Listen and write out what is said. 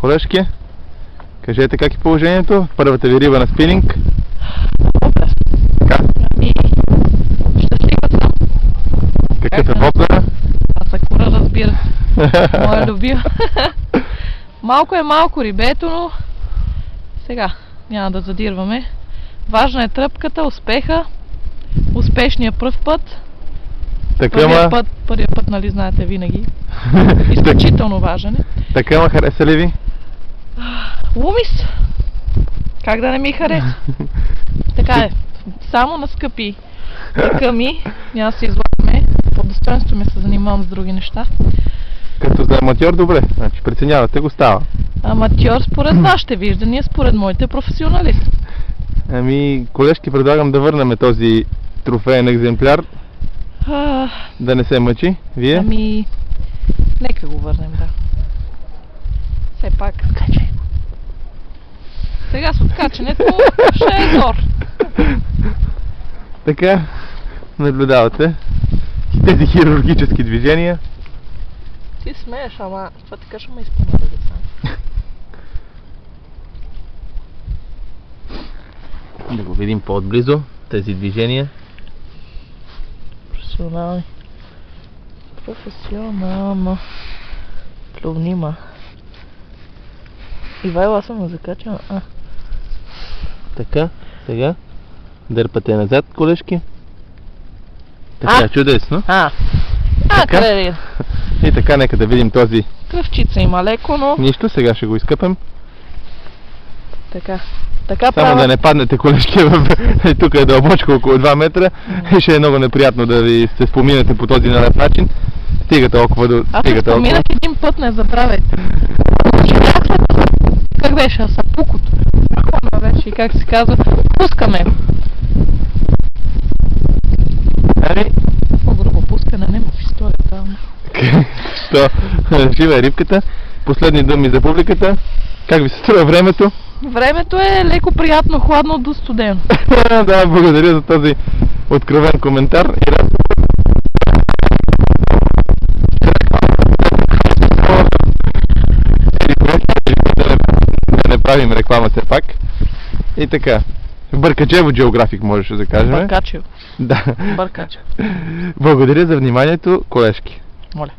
колежки. Кажете как е положението? Първата ви риба на спининг. Воблер. Така. Ами, щастлива съм. Какъв е воблера? Асакура, разбира се. Моя любим. Малко рибето, но сега няма да задирваме. Важна е тръпката, успеха, успешния пръв път. Първият път, нали знаете, винаги. Изключително важен е. Така хареса ли ви? Лумис! Как да не ми хареса? Така е. Само на скъпи къми. Няма да се излагаме. По достоинство ми се занимавам с други неща. Като за аматьор добре. Значи преценявате го, става. Аматьор според вашите виждания, според моите професионалисти. Ами, колежки, предлагам да върнем този трофеен екземпляр. Да не се мъчи. Вие? Ами, нека го върнем, да. Все пак. Сега с откачането ще е зор. Така, наблюдавате тези хирургически движения. Ти смееш, ама това така ще ме изпълня да деца. Да го видим по-отблизо, тези движения. Професионално. Плювнима. Ивайло, аз съм го закачал. Така, сега. Дърпате назад, колежки. Така, чудесно. Къде? И така, нека да видим този. Кръвчица има леко, но... Нищо, сега ще го изкъпем. Така Само правя... да не паднете, колежки, тук е дълбочко около 2 метра. Ще е много неприятно да ви се споминете по този налеп начин. Стига толкова до... Аз се споминах един път, не забравяйте. Как беше? Асапукото. Хубаво беше и как се казва. Пускаме. По-грубо пускане нема в историята. Жива е рибката. Последни думи за публиката. Как ви се струва времето? Времето е леко приятно, хладно до студено. Да, благодаря за този откровен коментар. Да не правим реклама все пак. И така. Бъркачево Geographic можеше да кажем. Бъркачево. Да. Бъркачево. Благодаря за вниманието, колежки. Моля.